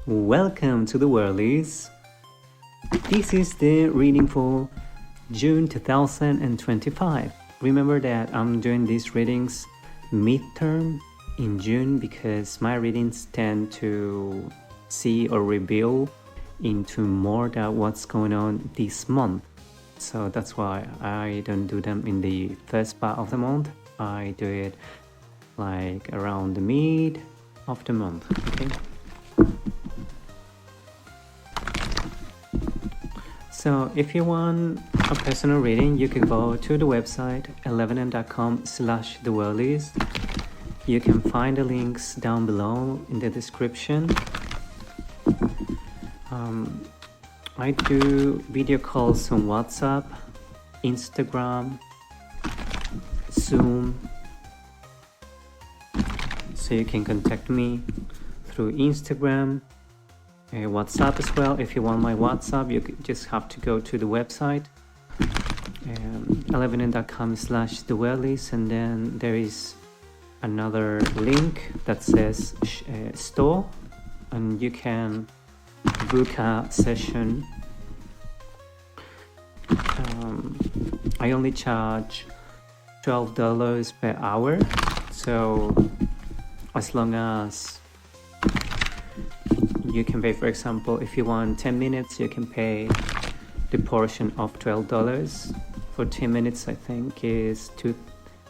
Welcome to the Whirlies. This is the reading for June 2025. Remember that I'm doing these readings midterm in June because my readings tend to see or reveal into more than what's going on this month. So that's why I don't do them in the first part of the month. I do it like around the mid of the month, okay? So if you want a personal reading, you can go to the website 11m.com/thewirlies. You can find the links down below in the description. I do video calls on WhatsApp, Instagram, Zoom. So you can contact me through Instagram, WhatsApp as well. If you want my WhatsApp, you just have to go to the website 11m.com/thewirlies, and then there is another link that says store, and you can book a session. I only charge $12 per hour, so as long as you can pay, for example, if you want 10 minutes, you can pay the portion of $12. For 10 minutes, I think is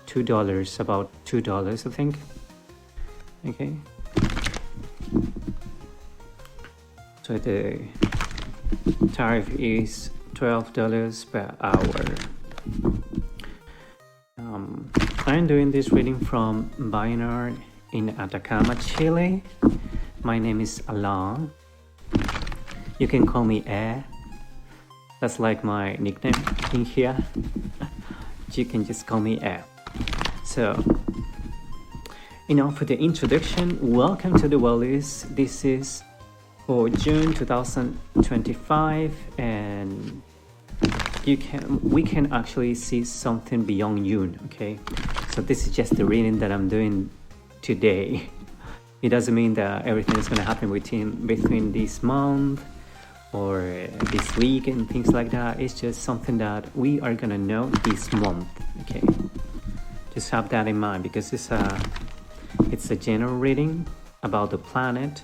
$2, about $2, I think. Okay. So the tariff is $12 per hour. I'm doing this reading from Baynard in Atacama, Chile. My name is Alain. You can call me Air. That's like my nickname in here. You can just call me Air. So, for the introduction, welcome to the Whirlies. This is for June 2025, and we can actually see something beyond June, okay? So this is just the reading that I'm doing today. It doesn't mean that everything is going to happen between this month or this week and things like that. It's just something that we are going to know this month, okay? Just have that in mind, because it's a general reading about the planet.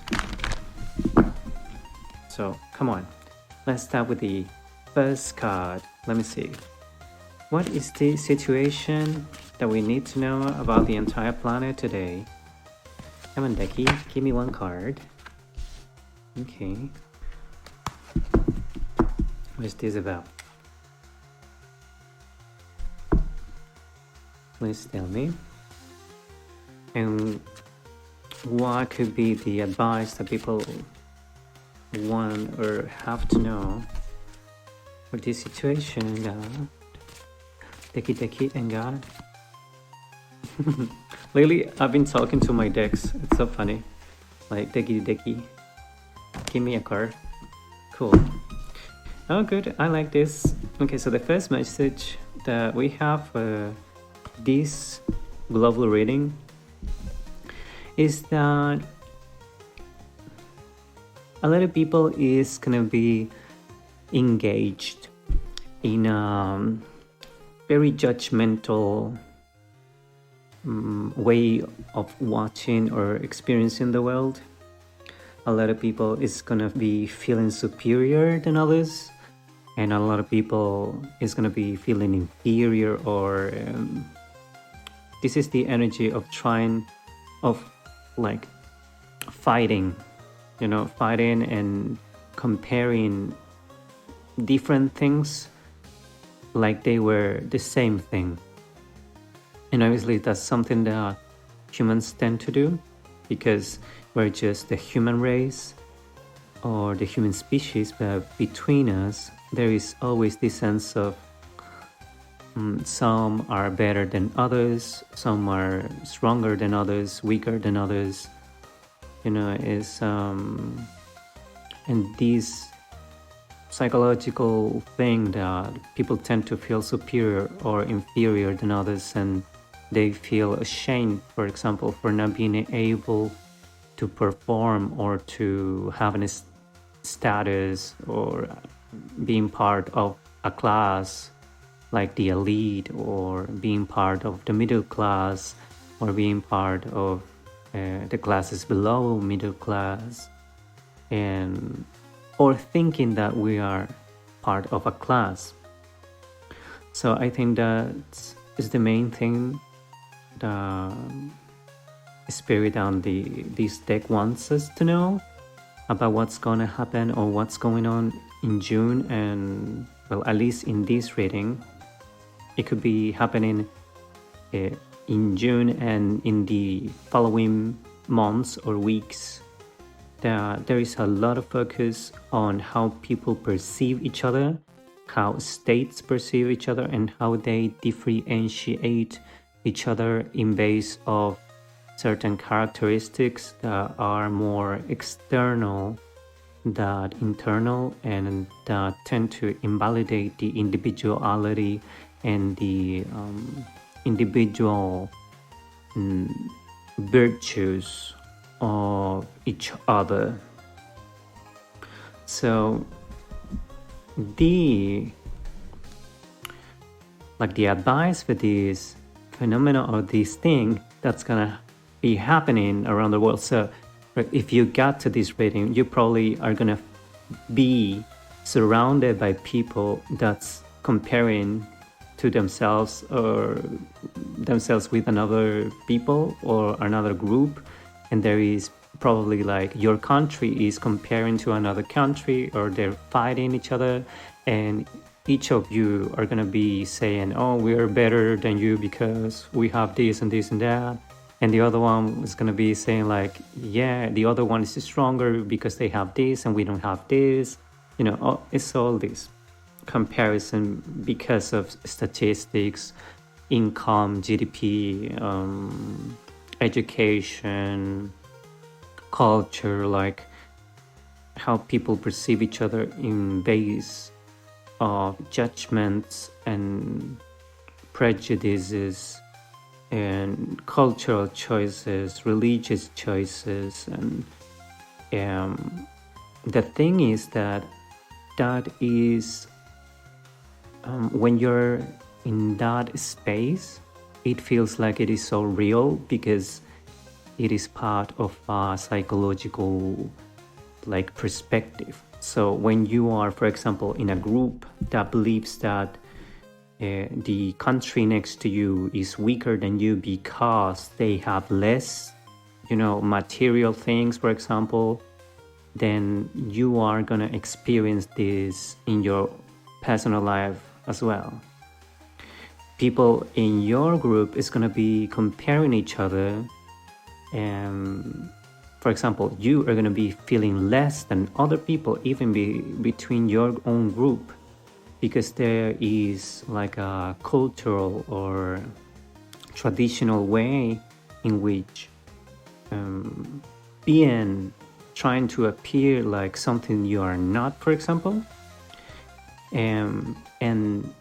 So come on, let's start with the first card. Let me see. What is the situation that we need to know about the entire planet today? Come on, Becky, give me one card. Okay. What's this about? Please tell me. And what could be the advice that people want or have to know for this situation, God? Deki and God. Lately, I've been talking to my decks. It's so funny. Like, Deki, give me a card. Cool. Oh, good. I like this. Okay, so the first message that we have for this global reading is that a lot of people is gonna be engaged in a very judgmental way of watching or experiencing the world. A lot of people is gonna be feeling superior than others, and a lot of people is gonna be feeling inferior, or this is the energy of fighting and comparing different things like they were the same thing. And obviously that's something that humans tend to do, because we're just the human race or the human species, but between us there is always this sense of some are better than others, some are stronger than others, weaker than others. And this psychological thing that people tend to feel superior or inferior than others, and they feel ashamed, for example, for not being able to perform or to have a status or being part of a class like the elite, or being part of the middle class, or being part of the classes below middle class, and or thinking that we are part of a class. So I think that is the main thing the spirit on this deck wants us to know about what's going to happen or what's going on in June. And well, at least in this reading, it could be happening in June and in the following months or weeks. There is a lot of focus on how people perceive each other, how states perceive each other, and how they differentiate each other in base of certain characteristics that are more external than internal, and that tend to invalidate the individuality and the individual virtues of each other. So the advice for this phenomenon or this thing that's gonna be happening around the world. So if you got to this reading, you probably are gonna be surrounded by people that's comparing to themselves or themselves with another people or another group, and there is probably like your country is comparing to another country, or they're fighting each other, and each of you are gonna be saying, oh, we're better than you because we have this and this and that, and the other one is gonna be saying like, yeah, the other one is stronger because they have this and we don't have this. It's all this comparison because of statistics, income, GDP, education, culture, like how people perceive each other in base of judgments and prejudices and cultural choices, religious choices. And the thing is that is when you're in that space, it feels like it is so real because it is part of a psychological perspective. So when you are, for example, in a group that believes that the country next to you is weaker than you because they have less, material things, for example, then you are gonna experience this in your personal life as well. People in your group is gonna be comparing each other, and for example, you are gonna be feeling less than other people, even between your own group, because there is like a cultural or traditional way in which trying to appear like something you are not, for example, and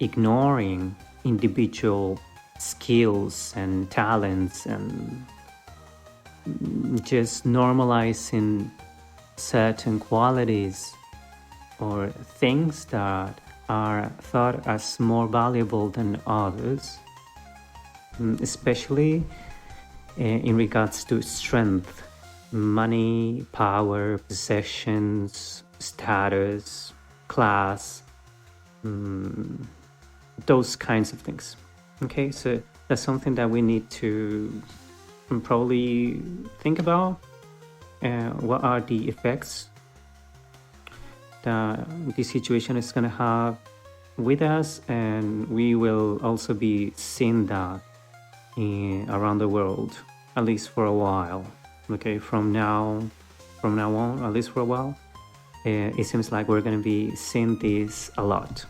ignoring individual skills and talents, and just normalizing certain qualities or things that are thought as more valuable than others, especially in regards to strength, money, power, possessions, status, class, those kinds of things. Okay, so that's something that we need to probably think about. What are the effects that this situation is going to have with us, and we will also be seeing that around the world, at least for a while. Okay, from now on, at least for a while, it seems like we're going to be seeing this a lot.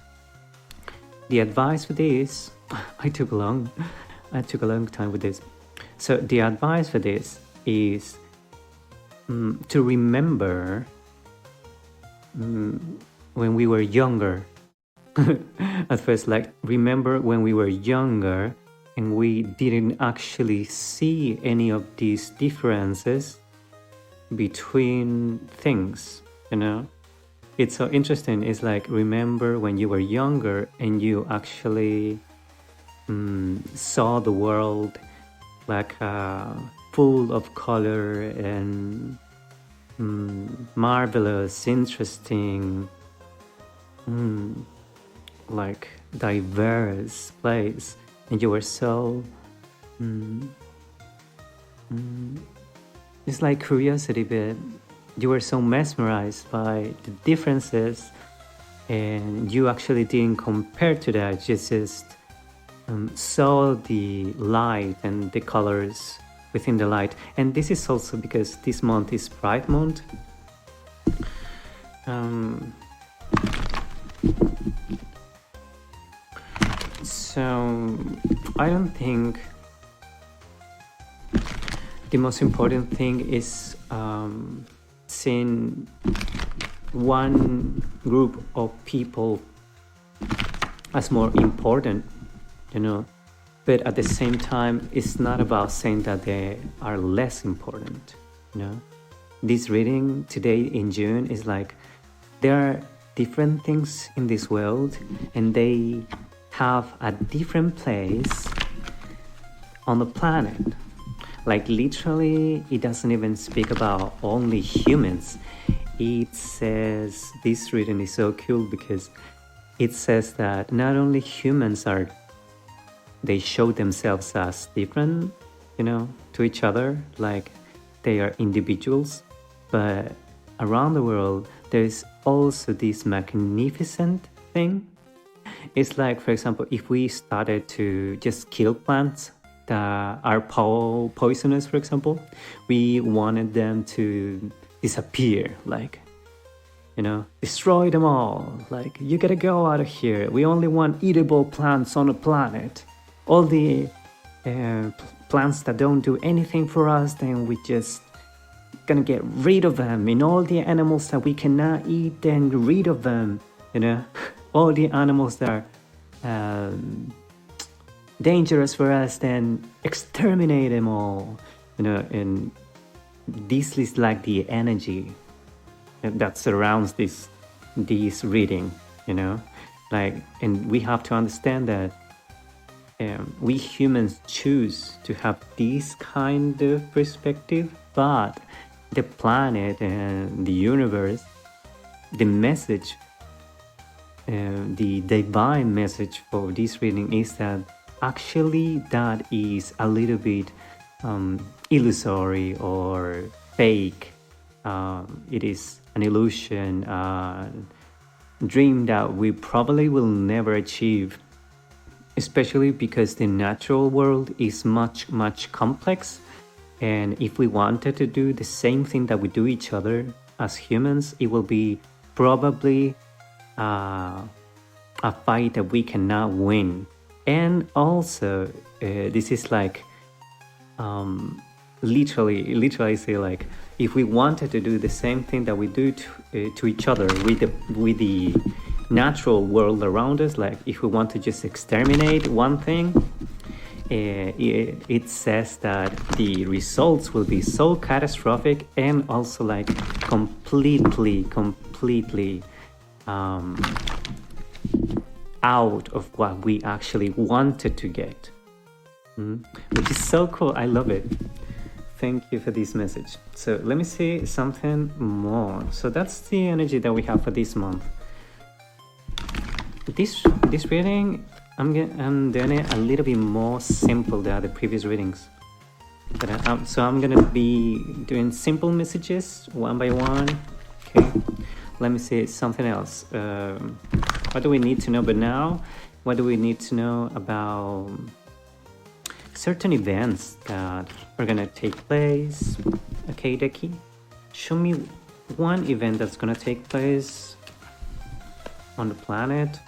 The advice for this, I took a long time with this. So the advice for this is to remember when we were younger. At first, remember when we were younger and we didn't actually see any of these differences, between things, you know. It's so interesting. It's like, remember when you were younger and you actually saw the world like full of color and marvelous, interesting, like diverse place, and you were so it's like curiosity, but you were so mesmerized by the differences, and you actually didn't compare to that. You just saw the light and the colors within the light. And this is also because this month is Pride Month. So I don't think the most important thing is seeing one group of people as more important, you know. But at the same time, it's not about saying that they are less important, you know. This reading today in June is like, there are different things in this world, and they have a different place on the planet. Like literally, it doesn't even speak about only humans. It says, this reading is so cool because it says that not only humans they show themselves as different, you know, to each other, like they are individuals, but around the world, there's also this magnificent thing. It's like, for example, if we started to just kill plants that are poisonous, for example, we wanted them to disappear, like, you know, destroy them all. Like, you gotta go out of here. We only want eatable plants on the planet. All the plants that don't do anything for us, then we just gonna get rid of them. And all the animals that we cannot eat, then rid of them, you know. All the animals that are dangerous for us, then exterminate them all, you know. And this is like the energy that surrounds this reading, you know. Like, and we have to understand that we humans choose to have this kind of perspective, but the planet and the universe, the message, the divine message for this reading is that actually that is a little bit illusory or fake. It is an illusion, dream that we probably will never achieve, especially because the natural world is much, much complex. And if we wanted to do the same thing that we do each other as humans, it will be probably a fight that we cannot win. And also, this is like literally say, like, if we wanted to do the same thing that we do to each other with the natural world around us, like if we want to just exterminate one thing, it says that the results will be so catastrophic and also like completely out of what we actually wanted to get, which is so cool. I love it. Thank you for this message. So let me see something more. So that's the energy that we have for this month. This reading, I'm doing it a little bit more simple than the previous readings. But so I'm gonna be doing simple messages one by one. Okay. Let me see something else. What do we need to know? But now, what do we need to know about certain events that are gonna take place? Okay, Deki, show me one event that's gonna take place on the planet,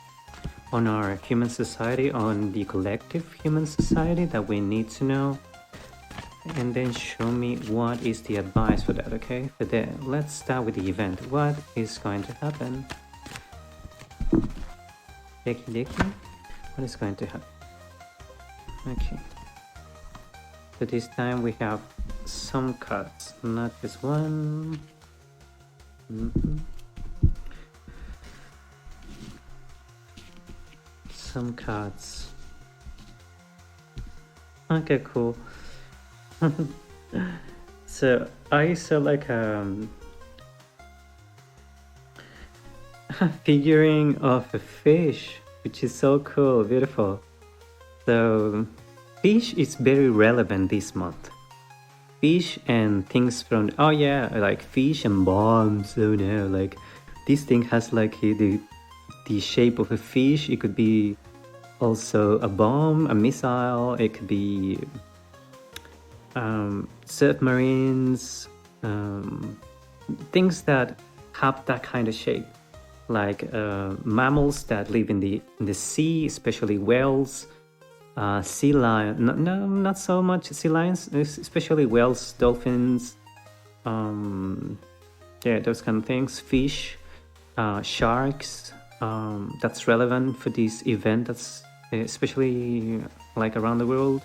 on our human society, on the collective human society that we need to know, and then show me what is the advice for that. Okay, but then let's start with the event. What is going to happen? Deki, what is going to happen? Okay, so this time we have some cards, not just one. Mhm. Some cards. Okay, cool. So I saw like a figurine of a fish, which is so cool, beautiful. So fish is very relevant this month. Fish and things from, oh yeah, like fish and bombs. Oh no, like this thing has like the shape of a fish. It could be also a bomb, a missile. It could be submarines, things that have that kind of shape, like mammals that live in the sea, especially whales, sea lion. No, not so much sea lions, especially whales, dolphins. Yeah, those kind of things. Fish, sharks. That's relevant for this event. That's especially like around the world.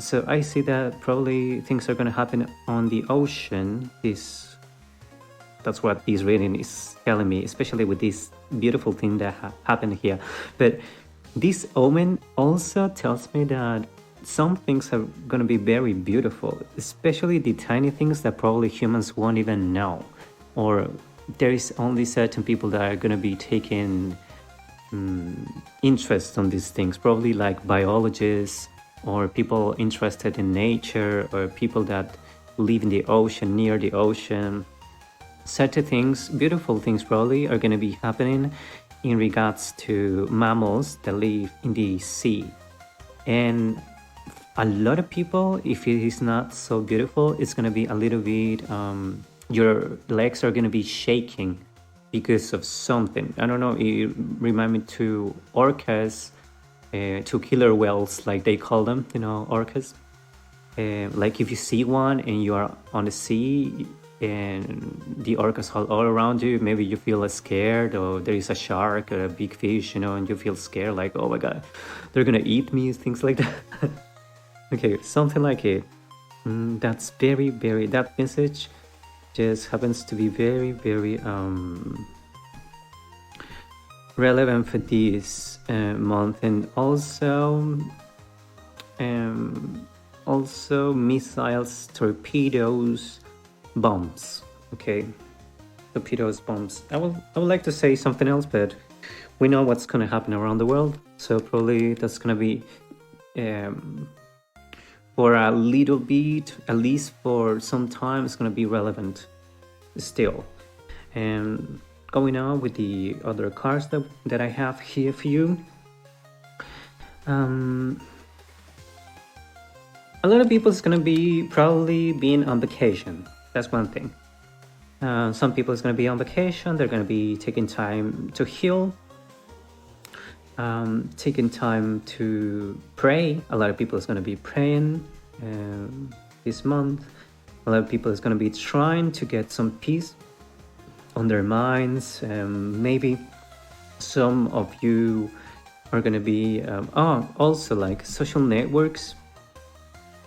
So I see that probably things are going to happen on the ocean. That's what this reading is telling me, especially with this beautiful thing that happened here. But this omen also tells me that some things are going to be very beautiful, especially the tiny things that probably humans won't even know, or there is only certain people that are going to be taking interest on these things, probably like biologists or people interested in nature or people that live in the ocean, near the ocean. Certain things, beautiful things probably are going to be happening in regards to mammals that live in the sea. And a lot of people, if it is not so beautiful, it's going to be a little bit, your legs are going to be shaking because of something. I don't know, it reminds me to orcas, to killer whales, like they call them, orcas. Like if you see one and you are on the sea and the orcas are all around you, maybe you feel scared, or there is a shark or a big fish, and you feel scared, like, oh my god, they're gonna eat me, things like that. Okay, something like it. That's very, very, that message just happens to be very, very relevant for this month. And also missiles, torpedoes, bombs. Okay, torpedoes, bombs. I would like to say something else, but we know what's going to happen around the world, so probably that's going to be for a little bit, at least for some time, it's going to be relevant still. And going on with the other cards that I have here for you. A lot of people is going to be probably being on vacation. That's one thing. Some people is going to be on vacation. They're going to be taking time to heal, taking time to pray. A lot of people is going to be praying this month. A lot of people is going to be trying to get some peace on their minds. Maybe some of you are going to be also like social networks.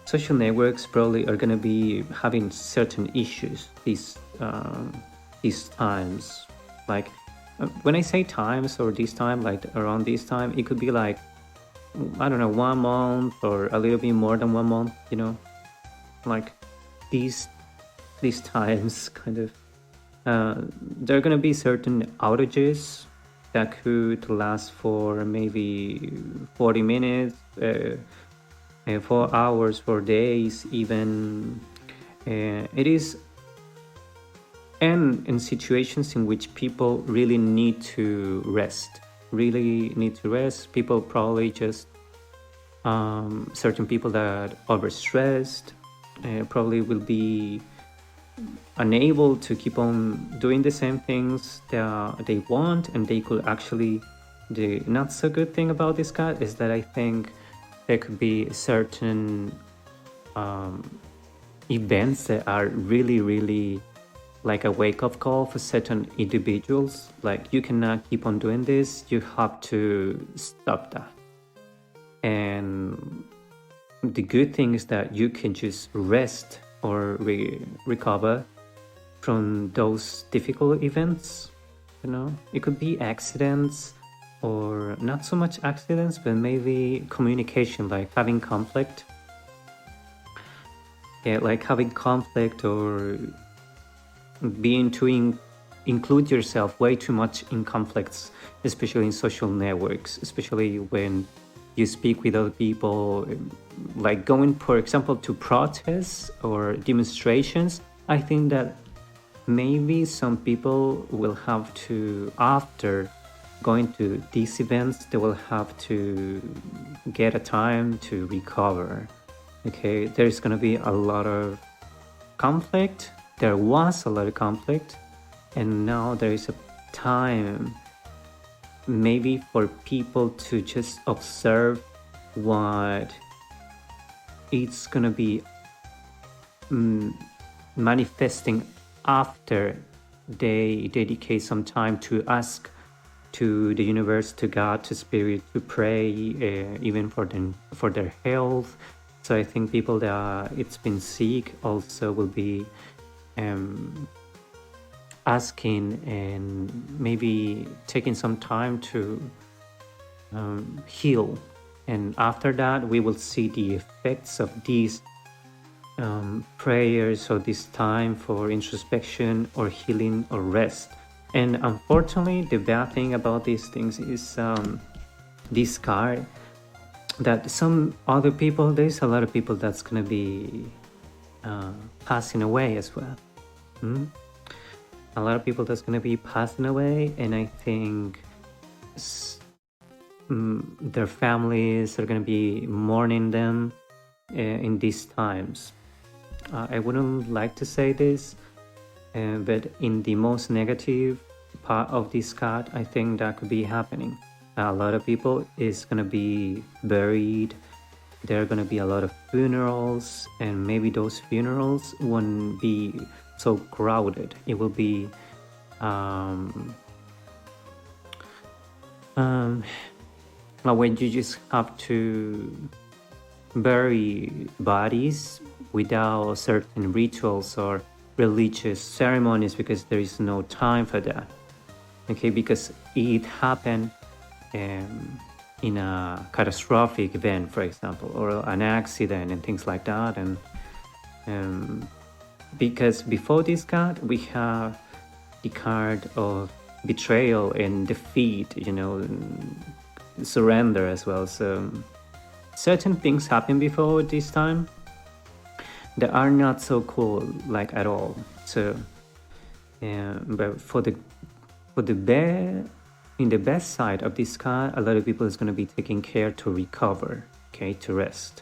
Social networks probably are going to be having certain issues these times. Like when I say times or this time, like around this time, it could be like, I don't know, 1 month or a little bit more than 1 month, like these times kind of. There are going to be certain outages that could last for maybe 40 minutes, 4 hours, 4 days even. It is, and in situations in which people really need to rest, people probably just certain people that overstressed probably will be unable to keep on doing the same things that they want, and they could actually, the not so good thing about this card is that I think there could be certain events that are really, really like a wake-up call for certain individuals. Like, you cannot keep on doing this, you have to stop that. And the good thing is that you can just rest or recover from those difficult events. It could be accidents, or not so much accidents, but maybe communication, like having conflict. Yeah, like having conflict, or being to include yourself way too much in conflicts, especially in social networks, especially when you speak with other people, like going, for example, to protests or demonstrations. I think that maybe some people will have to, after going to these events, they will have to get a time to recover. Okay, there's gonna be a lot of conflict. There was a lot of conflict, and now there is a time maybe for people to just observe what it's gonna be manifesting after they dedicate some time to ask to the universe, to God, to spirit, to pray, even for their health. So I think people that it's been sick also will be asking and maybe taking some time to heal. And after that, we will see the effects of these prayers, or this time for introspection or healing or rest. And unfortunately, the bad thing about these things is this card, that some other people, there's a lot of people that's gonna be passing away as well. A lot of people that's gonna be passing away, and I think their families are gonna be mourning them in these times. I wouldn't like to say this, but in the most negative part of this card, I think that could be happening. A lot of people is gonna be buried. There are gonna be a lot of funerals, and maybe those funerals won't be so crowded. It will be when you just have to bury bodies without certain rituals or religious ceremonies, because there is no time for that. Okay, because it happened in a catastrophic event, for example, or an accident and things like that. And because before this card, we have the card of betrayal and defeat, surrender as well. So certain things happen before this time that are not so cool, like at all. So but in the best side of this card, a lot of people is going to be taking care to recover, okay, to rest.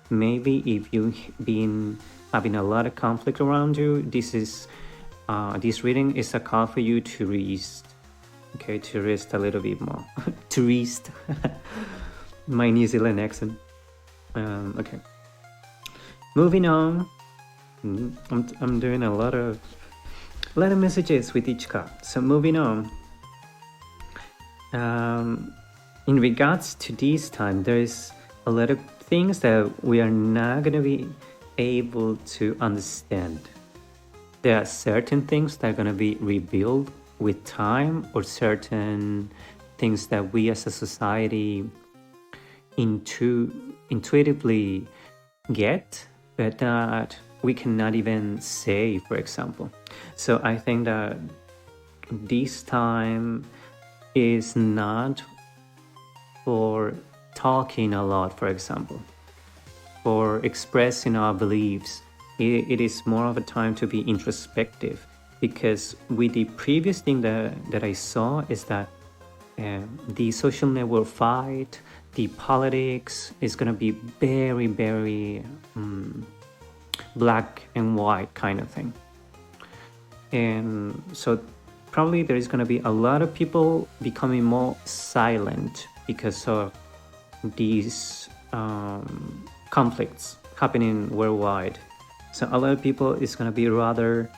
Maybe if you've been having a lot of conflict around you, this reading is a call for you to rest. Okay, to rest a little bit more. To rest. My New Zealand accent. Okay. Moving on. I'm doing a lot of messages with each card. So moving on. In regards to this time, there's a lot of things that we are not going to be able to understand. There are certain things that are going to be revealed with time, or certain things that we as a society intuitively get, but that we cannot even say, for example. So I think that this time is not for talking a lot, for example, for expressing our beliefs. It is more of a time to be introspective, because with the previous thing that I saw is that the social network fight, the politics is going to be very, very black and white kind of thing. And so probably there is going to be a lot of people becoming more silent because of these conflicts happening worldwide. So a lot of people is going to be rather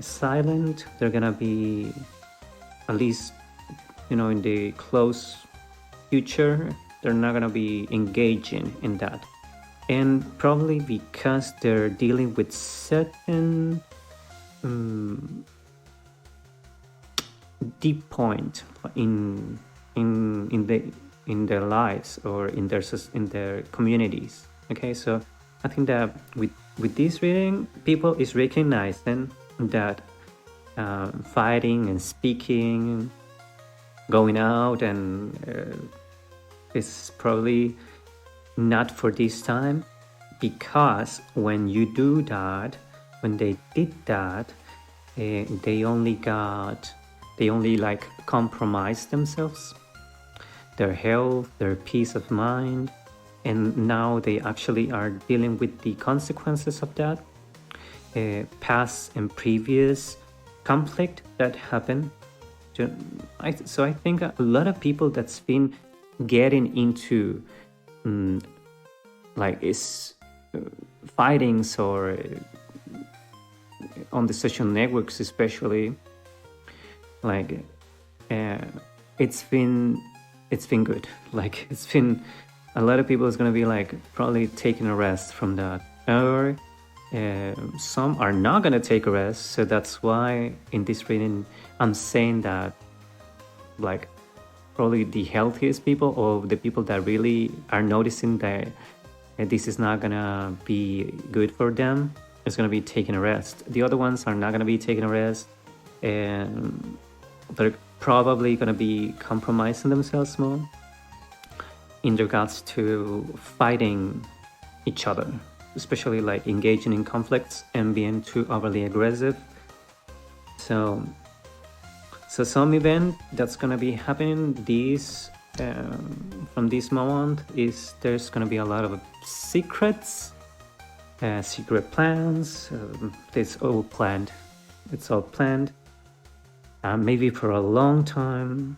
silent. They're going to be, at least, in the close future, they're not going to be engaging in that. and probably because they're dealing with certain deep point in their lives or in their communities. Okay, so I think that with this reading, people is recognizing that fighting and speaking, going out, and is probably not for this time, because when you do that, when they did that, they only like compromised themselves, their health, their peace of mind, and now they actually are dealing with the consequences of that past and previous conflict that happened. So I think a lot of people that's been getting into like is fightings or on the social networks especially, like it's been good. Like it's been a lot of people is gonna be like probably taking a rest from that, or some are not gonna take a rest. So that's why in this reading I'm saying that like probably the healthiest people, or the people that really are noticing that this is not gonna be good for them, is gonna be taking a rest. The other ones are not gonna be taking a rest, and they're probably gonna be compromising themselves more in regards to fighting each other, especially like engaging in conflicts and being too overly aggressive. So some event that's gonna be happening from this moment is there's gonna be a lot of secrets, secret plans. It's all planned. Maybe for a long time.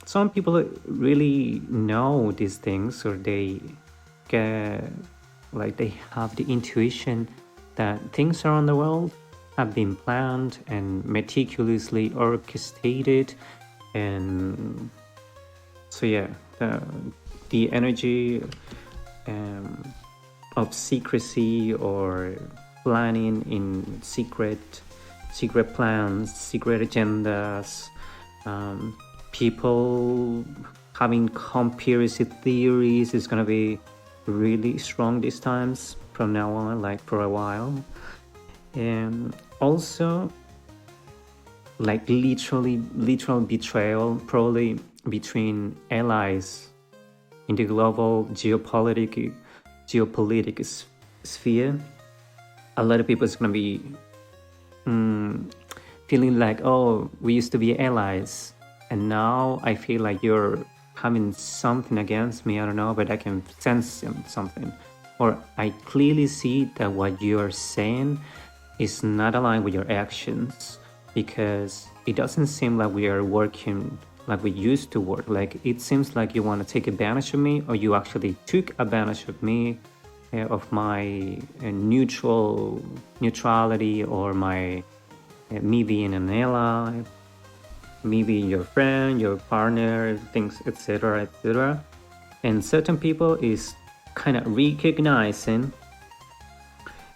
Some people really know these things, or they have the intuition that things around the world have been planned and meticulously orchestrated. And so yeah, the energy of secrecy or planning in secret plans, secret agendas, people having conspiracy theories is going to be really strong these times from now on, like for a while. And also like literal betrayal, probably between allies in the global geopolitical sphere. A lot of people is going to be feeling like, oh, we used to be allies, and now I feel like you're having something against me. I don't know, but I can sense something, or I clearly see that what you're saying is not aligned with your actions, because it doesn't seem like we are working like we used to work. Like it seems like you want to take advantage of me, or you actually took advantage of me, of my neutrality, or my me being an ally, me being your friend, your partner, things, etc., etc. And certain people is kind of recognizing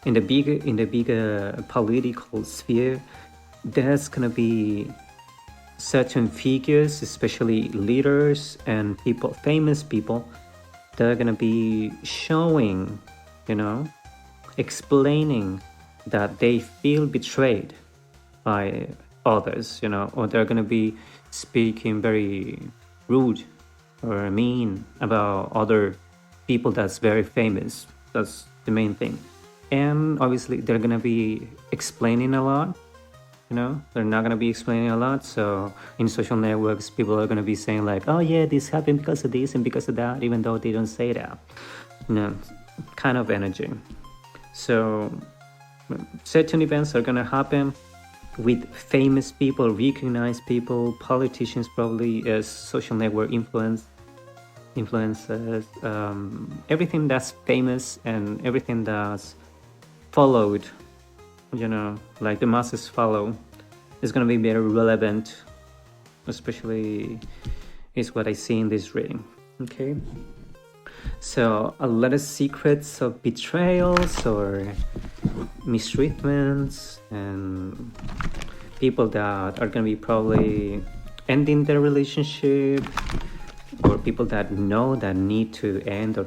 in the bigger political sphere, there's gonna be certain figures, especially leaders and people, famous people, that are gonna be showing, explaining that they feel betrayed by others, or they're gonna be speaking very rude or mean about other people that's very famous. That's the main thing. And obviously they're gonna be explaining a lot. They're not gonna be explaining a lot. So in social networks, people are gonna be saying like, oh yeah, this happened because of this and because of that, even though they don't say that. Kind of energy. So certain events are gonna happen with famous people, recognized people, politicians, probably as social network influencers, everything that's famous and everything that's followed, like the masses follow, is going to be very relevant, especially is what I see in this reading. Okay, So a lot of secrets of betrayals or mistreatments, and people that are going to be probably ending their relationship, or people that know that need to end or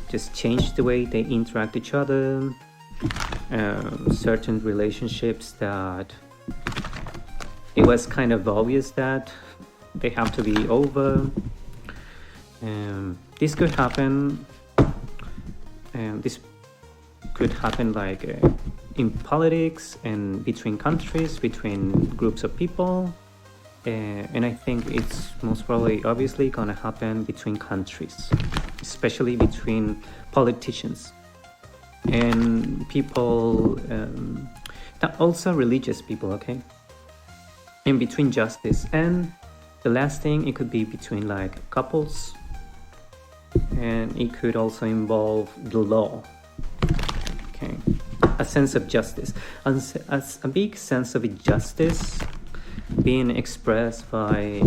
just change the way they interact with each other. Certain relationships that it was kind of obvious that they have to be over. This could happen. This could happen like in politics and between countries, between groups of people. And I think it's most probably obviously gonna happen between countries, especially between politicians and people, also religious people, okay? In between justice. And the last thing, it could be between like couples, and it could also involve the law, okay? A sense of justice, as a big sense of justice being expressed by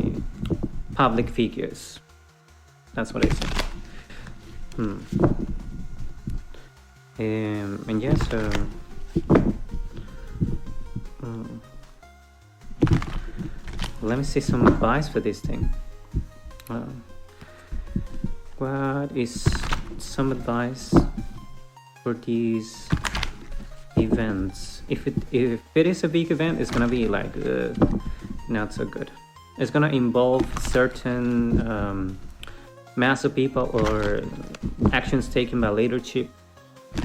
public figures. That's what I say. And yes, let me see some advice for this thing. What is some advice for these events? If it is a big event, it's gonna be like not so good. It's gonna involve certain mass of people or actions taken by leadership.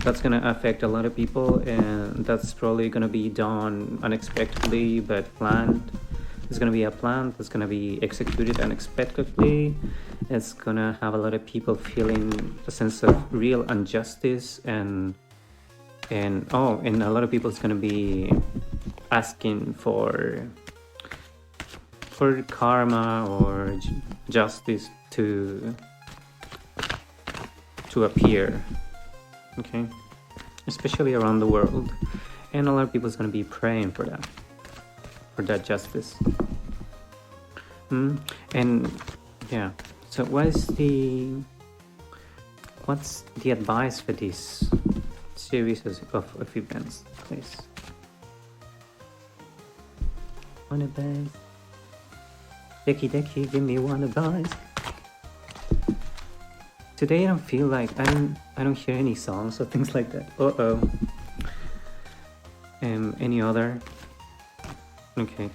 That's gonna affect a lot of people, and that's probably gonna be done unexpectedly but planned. It's gonna be a plan that's gonna be executed unexpectedly. It's gonna have a lot of people feeling a sense of real injustice, and a lot of people is gonna be asking for karma or justice to appear, okay? Especially around the world, and a lot of people is gonna be praying for that justice. And yeah, so what's the advice for this series of events, please? One advice. Decky, give me one advice. Today I don't feel like I don't hear any songs or things like that. Any other? Okay.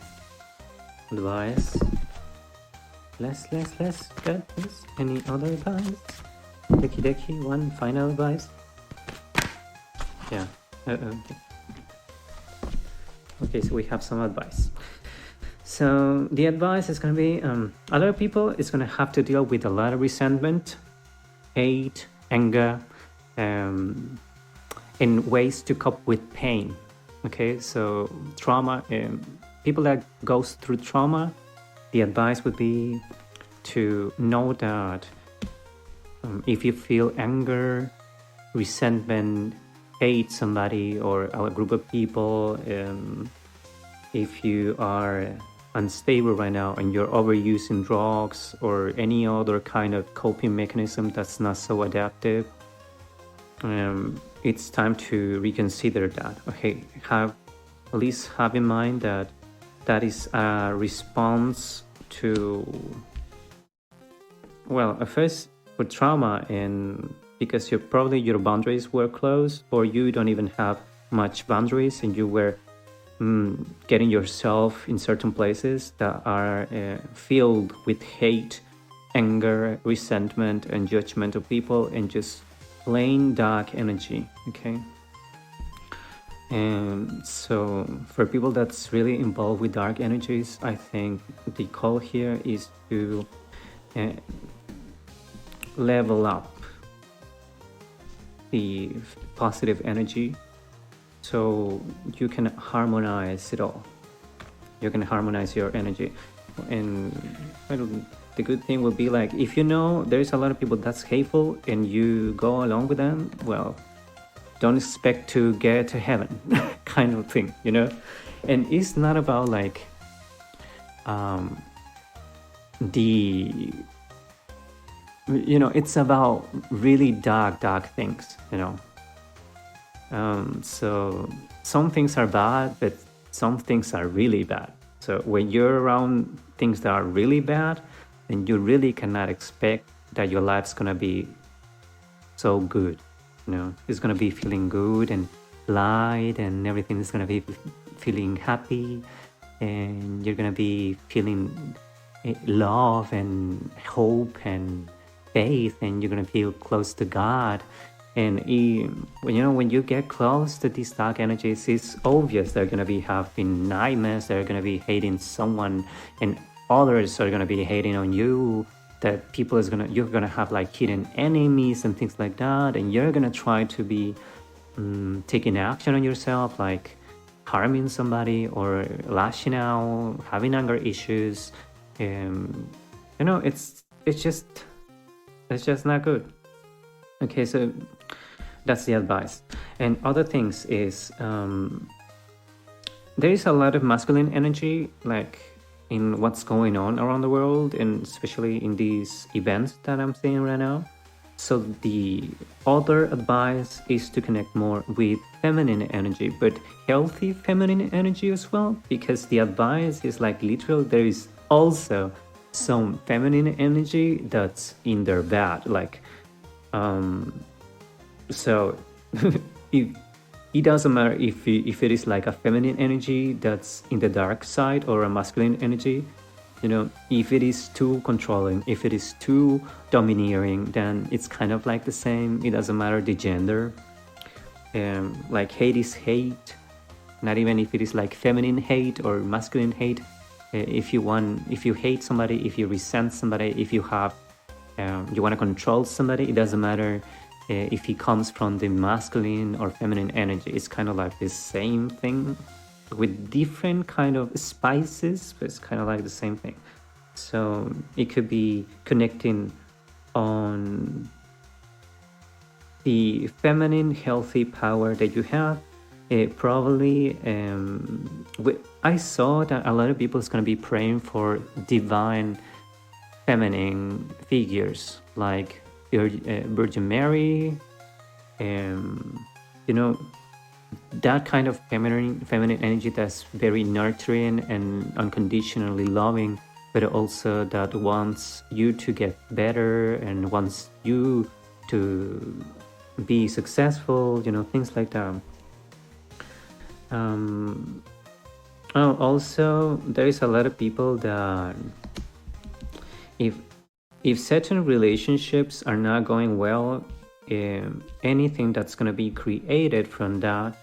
Advice. Less good, please. Any other advice? Decky, one final advice. Yeah. Okay, so we have some advice. So the advice is going to be a lot of people is going to have to deal with a lot of resentment, hate, anger, and ways to cope with pain. Okay, so trauma, people that goes through trauma, the advice would be to know that if you feel anger, resentment, hate somebody or a group of people, if you are unstable right now and you're overusing drugs or any other kind of coping mechanism that's not so adaptive, it's time to reconsider that. Okay, at least have in mind that is a response to, well, at first for trauma, and because your boundaries were closed, or you don't even have much boundaries and you were getting yourself in certain places that are filled with hate, anger, resentment, and judgment of people, and just plain dark energy, okay? And so for people that's really involved with dark energies, I think the call here is to level up the positive energy, so you can harmonize it all. You can harmonize your energy. And the good thing will be, like, if you know there's a lot of people that's hateful and you go along with them, well, don't expect to get to heaven kind of thing, you know? And it's not about like it's about really dark things, so some things are bad, but some things are really bad. So when you're around things that are really bad, then you really cannot expect that your life's gonna be so good. It's gonna be feeling good and light, and everything is gonna be feeling happy, and you're gonna be feeling love and hope and faith, and you're gonna feel close to God. And when you get close to these dark energies, it's obvious they're gonna be having nightmares, they're gonna be hating someone, and others are gonna be hating on you. That you're gonna have like hidden enemies and things like that, and you're gonna try to be taking action on yourself, like harming somebody or lashing out, having anger issues. It's just not good. Okay, so that's the advice. And other things is there is a lot of masculine energy, like in what's going on around the world, and especially in these events that I'm seeing right now. So the other advice is to connect more with feminine energy, but healthy feminine energy as well, because the advice is like literal, there is also some feminine energy that's in their bad, like so it doesn't matter if it is like a feminine energy that's in the dark side or a masculine energy. If it is too controlling, if it is too domineering, then it's kind of like the same. It doesn't matter the gender. Like hate is hate, not even if it is like feminine hate or masculine hate. If you hate somebody, if you resent somebody, if you have you want to control somebody, it doesn't matter if he comes from the masculine or feminine energy. It's kind of like the same thing with different kind of spices, but it's kind of like the same thing. So it could be connecting on the feminine healthy power that you have. Probably I saw that a lot of people is going to be praying for divine feminine figures like Virgin Mary, that kind of feminine energy that's very nurturing and unconditionally loving, but also that wants you to get better and wants you to be successful, things like that. Also, there is a lot of people that if certain relationships are not going well, anything that's going to be created from that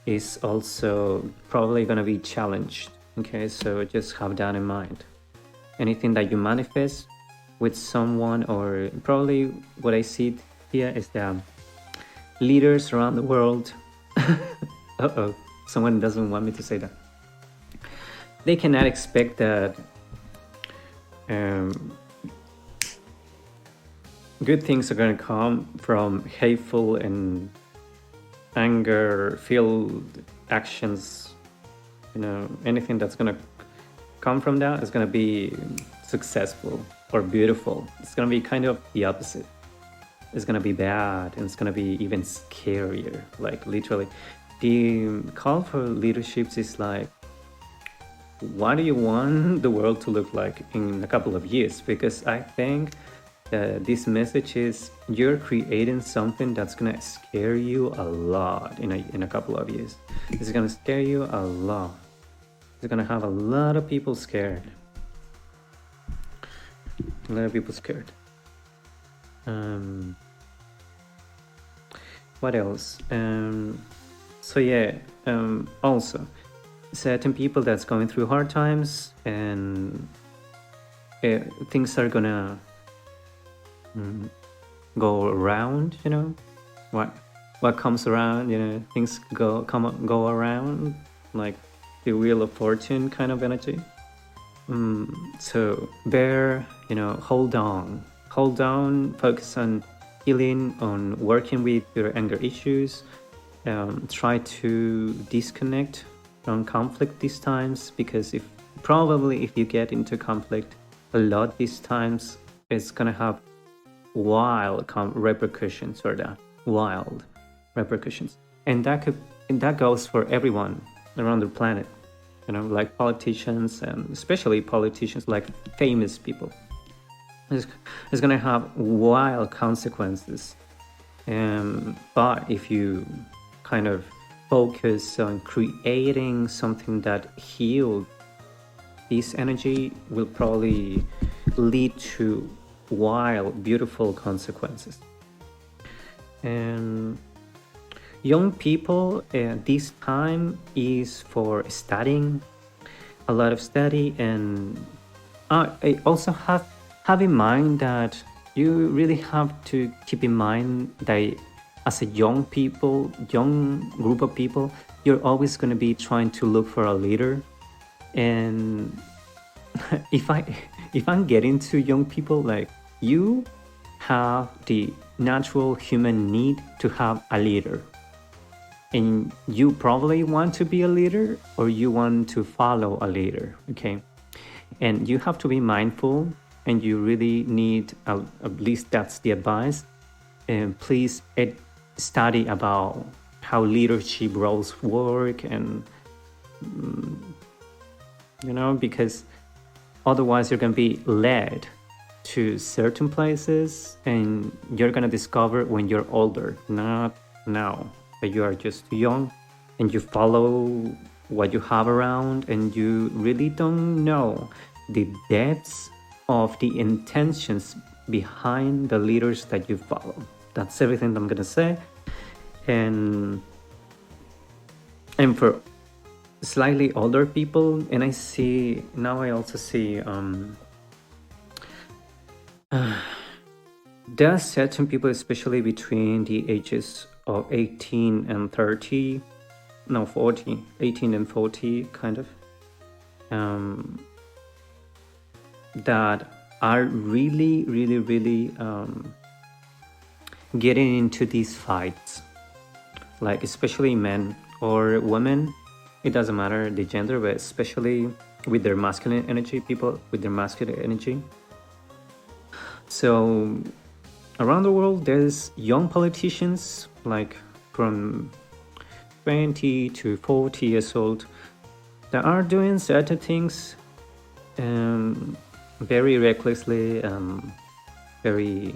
is also probably going to be challenged. Okay, so just have that in mind. Anything that you manifest with someone, or probably what I see here is that leaders around the world someone doesn't want me to say that. They cannot expect that good things are going to come from hateful and anger-filled actions. Anything that's going to come from that is going to be successful or beautiful. It's going to be kind of the opposite. It's going to be bad, and it's going to be even scarier. Like literally, the call for leaderships is like, what do you want the world to look like in a couple of years? Because I think this message is you're creating something that's gonna scare you a lot in a couple of years. It's gonna scare you a lot. It's gonna have a lot of people scared. A lot of people scared. What else? Also certain people that's going through hard times, and things are gonna go around. What comes around, things go around, like the wheel of fortune kind of energy. So hold on, focus on healing, on working with your anger issues. Try to disconnect from conflict these times, because if you get into conflict a lot these times, it's gonna have wild repercussions for that, wild repercussions. And that goes for everyone around the planet, like politicians, and especially politicians, like famous people. It's gonna have wild consequences. But if you kind of focus on creating something that heals, this energy will probably lead to wild, beautiful consequences. And young people, this time is for studying, a lot of study. And I also have in mind that you really have to keep in mind that as a young group of people, you're always going to be trying to look for a leader. And if I'm getting to young people, like, you have the natural human need to have a leader, and you probably want to be a leader, or you want to follow a leader. Okay, and you have to be mindful, and you really need, at least that's the advice, and please study about how leadership roles work. And because otherwise you're going to be led to certain places, and you're going to discover when you're older, not now, that you are just young and you follow what you have around, and you really don't know the depths of the intentions behind the leaders that you follow. That's everything I'm going to say. And for slightly older people, and I also see there are certain people, especially between the ages of 18 and 30, no, 40, 18 and 40, kind of, that are really, really, really getting into these fights, like especially men or women. It doesn't matter the gender, but especially with their masculine energy, people with their masculine energy. So around the world, there's young politicians, like from 20 to 40 years old, that are doing certain things very recklessly, very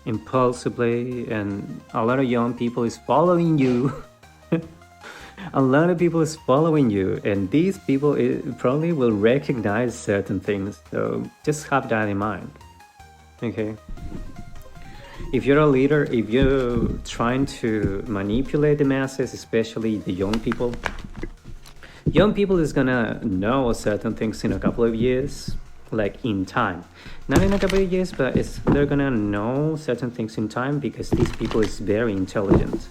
impulsively, and a lot of young people is following you. A lot of people is following you, and these people probably will recognize certain things. So just have that in mind. Okay. If you're a leader, if you're trying to manipulate the masses, especially the young people is gonna know certain things in a couple of years, like in time. Not in a couple of years, but they're gonna know certain things in time, because these people is very intelligent.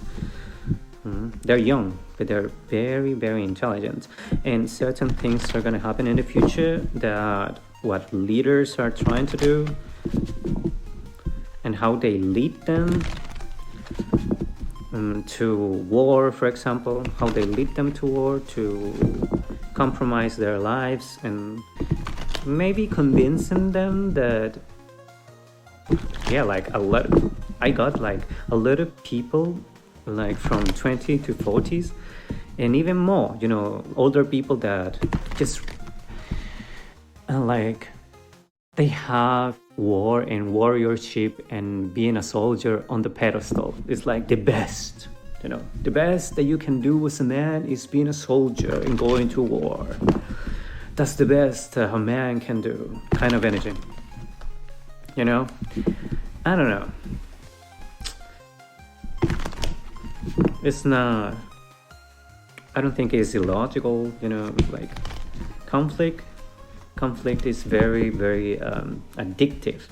They're young, but they're very, very intelligent. And certain things are going to happen in the future that what leaders are trying to do, and how they lead them to war, for example, how they lead them to war, to compromise their lives, and maybe convincing them that, I got like a lot of people, like from 20 to 40s, and even more, older people that just like they have war and warriorship and being a soldier on the pedestal. It's like the best, the best that you can do as a man is being a soldier and going to war. That's the best a man can do, kind of energy. I don't know. It's not, I don't think it's illogical, like conflict is very, very addictive,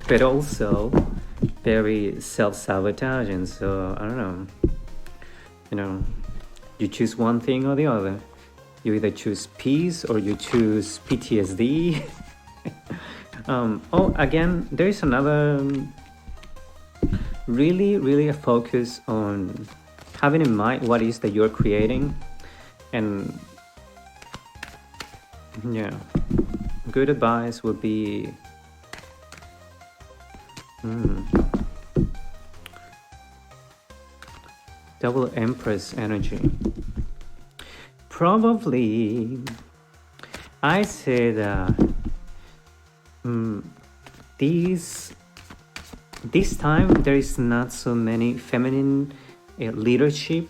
but also very self-sabotaging. So I don't know, you choose one thing or the other. You either choose peace or you choose PTSD. Again, there is another really a focus on having in mind what is that you're creating. And good advice would be double Empress energy. Probably, I say that this time there is not so many feminine leadership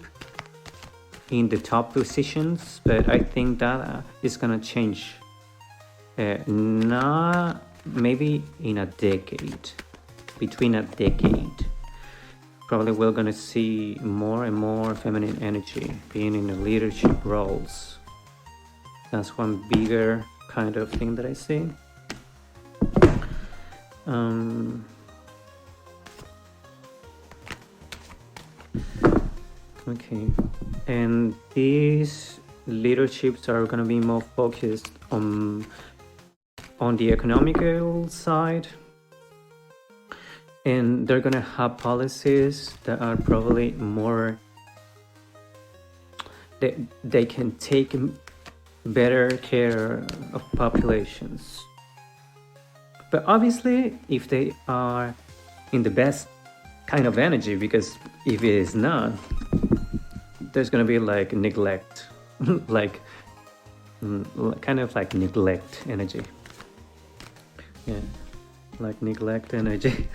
in the top positions, but I think that is gonna change. Not maybe in a decade, between a decade. Probably we're gonna see more and more feminine energy being in the leadership roles. That's one bigger kind of thing that I see. Okay, and these leaderships are gonna be more focused on the economical side, and they're gonna have policies that are probably more, they can take better care of populations. But obviously, if they are in the best kind of energy, because if it is not, there's gonna be like neglect, like kind of like neglect energy. Yeah, like neglect energy.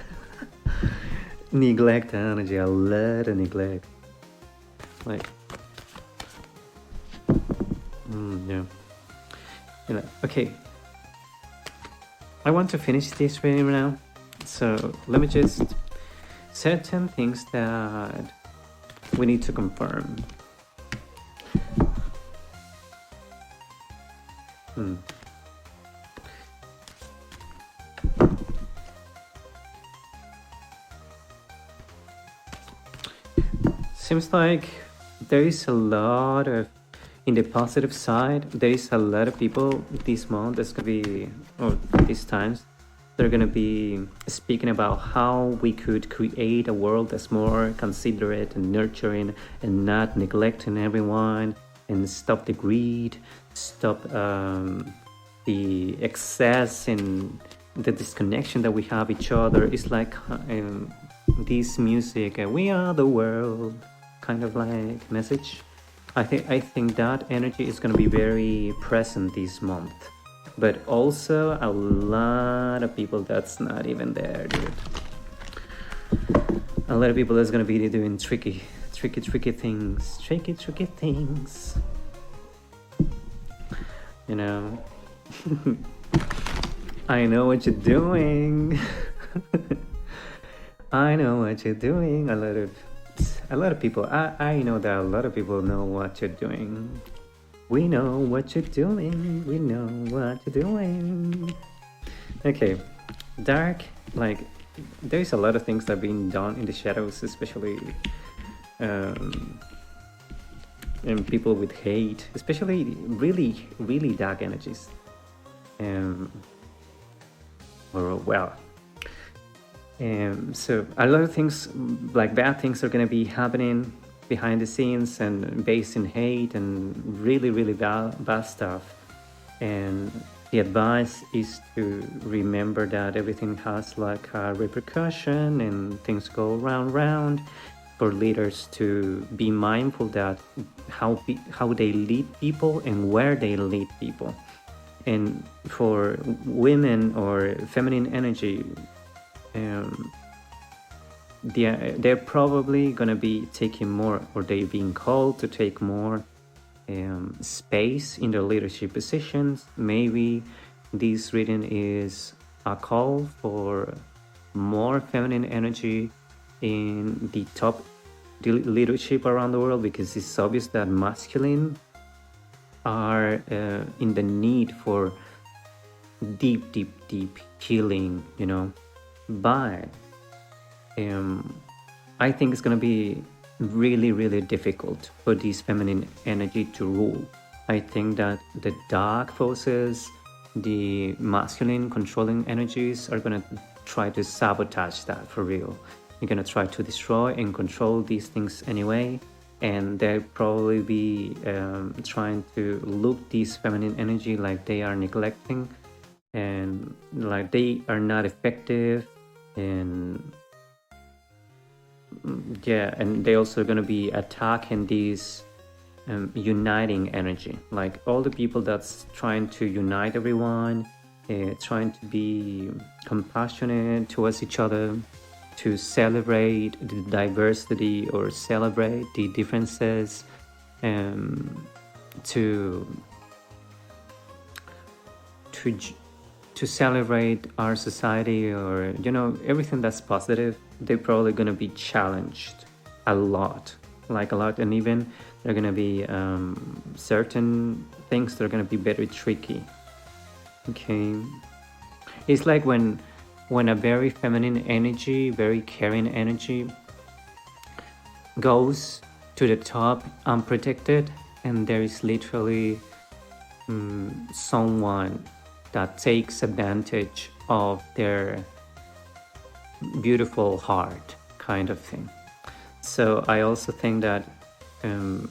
Neglect energy, a lot of neglect. Like, yeah. You know, okay. I want to finish this reading now, so let me just certain things that we need to confirm. Seems like there is a lot of, in the positive side, there is a lot of people this month that's gonna be, or these times, they're gonna be speaking about how we could create a world that's more considerate and nurturing and not neglecting everyone, and stop the greed, stop the excess and the disconnection that we have each other. It's like this music, we are the world, kind of like message. I think that energy is going to be very present this month, but also a lot of people that's not even there, dude. A lot of people that's going to be doing tricky things, tricky things. You know, I know what you're doing. I know what you're doing. A lot of people, I know that a lot of people know what you're doing. We know what you're doing. We know what you're doing. Okay, dark, like, there's a lot of things that are being done in the shadows, especially and people with hate, especially really dark energies. So a lot of things, like bad things, are going to be happening behind the scenes and based in hate and really bad stuff. And the advice is to remember that everything has like a repercussion and things go round. For leaders to be mindful that how they lead people and where they lead people. And for women or feminine energy, they're probably going to be taking more, or they're being called to take more space in their leadership positions. Maybe this reading is a call for more feminine energy in the top leadership around the world, because it's obvious that masculine are in the need for deep healing, you know. But I think it's going to be really difficult for this feminine energy to rule. I think that the dark forces, the masculine controlling energies, are going to try to sabotage that for real. They're going to try to destroy and control these things anyway, and they'll probably be trying to look this feminine energy like they are neglecting and like they are not effective, and yeah, and they also going to be attacking these uniting energy, like all the people that's trying to unite everyone, trying to be compassionate towards each other, to celebrate the diversity or celebrate the differences, to to to celebrate our society, or everything that's positive. They're probably going to be challenged a lot, like a lot, and even they're going to be certain things that are going to be very tricky. Okay, it's like when a very feminine energy, very caring energy goes to the top unprotected, and there is literally someone that takes advantage of their beautiful heart, kind of thing. So I also think that a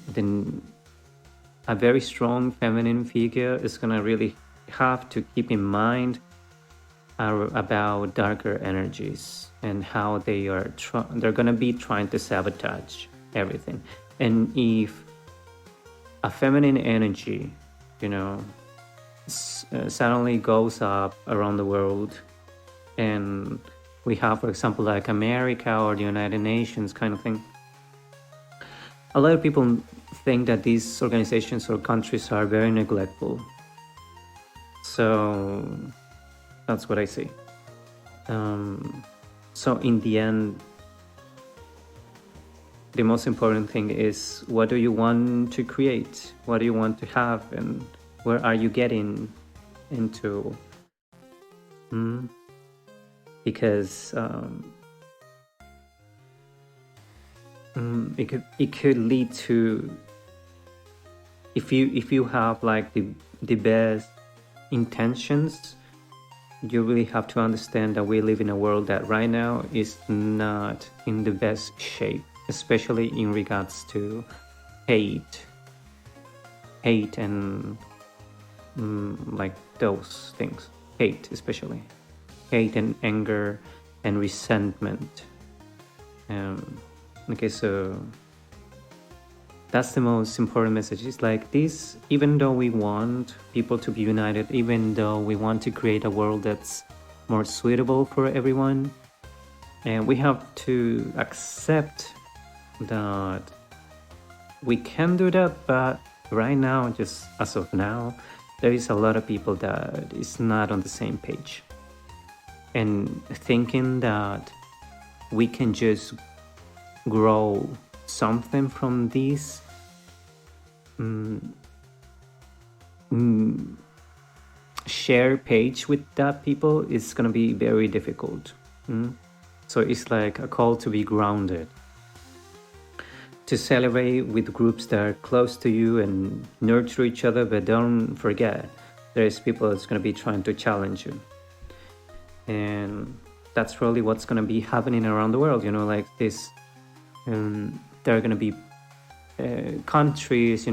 very strong feminine figure is going to really have to keep in mind about darker energies and how they're going to be trying to sabotage everything. And if a feminine energy, suddenly goes up around the world, and we have, for example, like America or the United Nations kind of thing, a lot of people think that these organizations or countries are very neglectful. So that's what I see. So in the end, the most important thing is, what do you want to create? What do you want to have? And where are you getting into? Because it could lead to, if you have like the best intentions, you really have to understand that we live in a world that right now is not in the best shape, especially in regards to hate and like those things. Hate, especially hate and anger and resentment. Okay, so that's the most important message. It's like this, even though we want people to be united, even though we want to create a world that's more suitable for everyone, and we have to accept that we can do that. But right now, just as of now, there is a lot of people that is not on the same page, and thinking that we can just grow something from this share page with that people is gonna be very difficult. So it's like a call to be grounded, to celebrate with groups that are close to you and nurture each other, but don't forget there's people that's going to be trying to challenge you. And that's really what's going to be happening around the world, like this. There are going to be countries,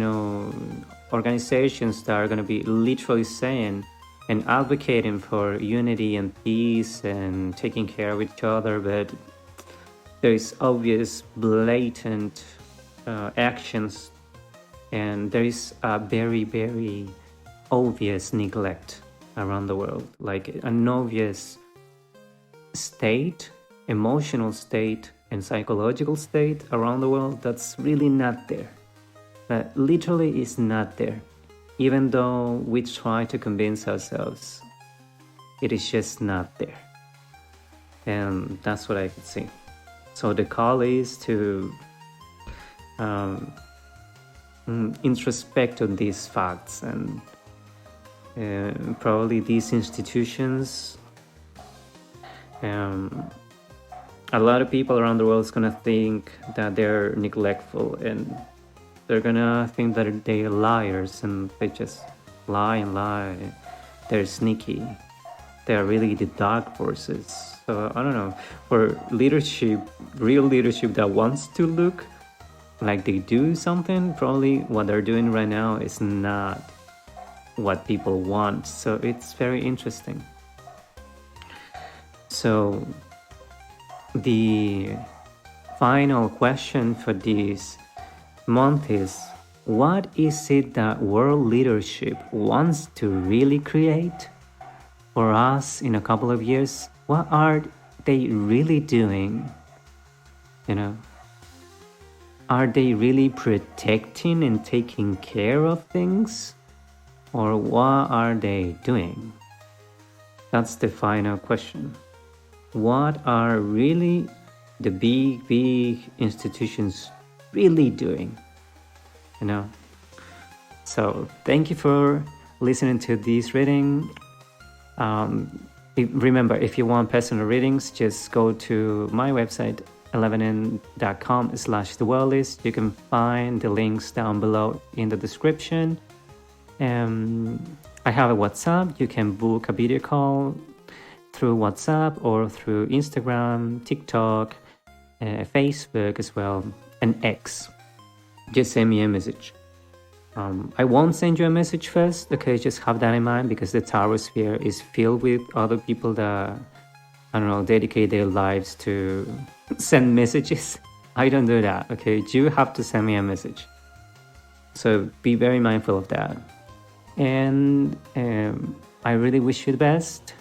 organizations that are going to be literally saying and advocating for unity and peace and taking care of each other, but there is obvious blatant actions, and there is a very, very obvious neglect around the world, like an obvious state, emotional state and psychological state around the world that's really not there. That literally is not there, even though we try to convince ourselves. It is just not there. And that's what I could see. So the call is to introspect on these facts, and probably these institutions, a lot of people around the world is gonna think that they're neglectful, and they're gonna think that they're liars, and they just lie and lie. They're sneaky. They're really the dark forces. So I don't know, for leadership, real leadership that wants to look like they do something, probably what they're doing right now is not what people want. So it's very interesting. So the final question for this month is, what is it that world leadership wants to really create for us in a couple of years? What are they really doing? Are they really protecting and taking care of things? Or what are they doing? That's the final question. What are really the big institutions really doing? So thank you for listening to this reading. Remember, if you want personal readings, just go to my website 11n.com/thewellist. You can find the links down below in the description. I have a WhatsApp. You can book a video call through WhatsApp or through Instagram, TikTok, Facebook as well, and X. Just send me a message. I won't send you a message first, okay? Just have that in mind, because the Tarot sphere is filled with other people that, dedicate their lives to send messages. I don't do that, okay? You have to send me a message. So be very mindful of that. And I really wish you the best.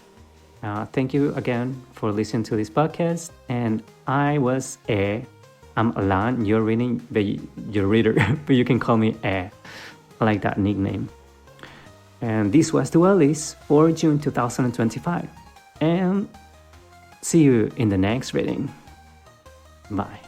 Thank you again for listening to this podcast. And I'm Alan, your reader, but you can call me I like that nickname. And this was the Wellies for June 2025. And see you in the next reading. Bye.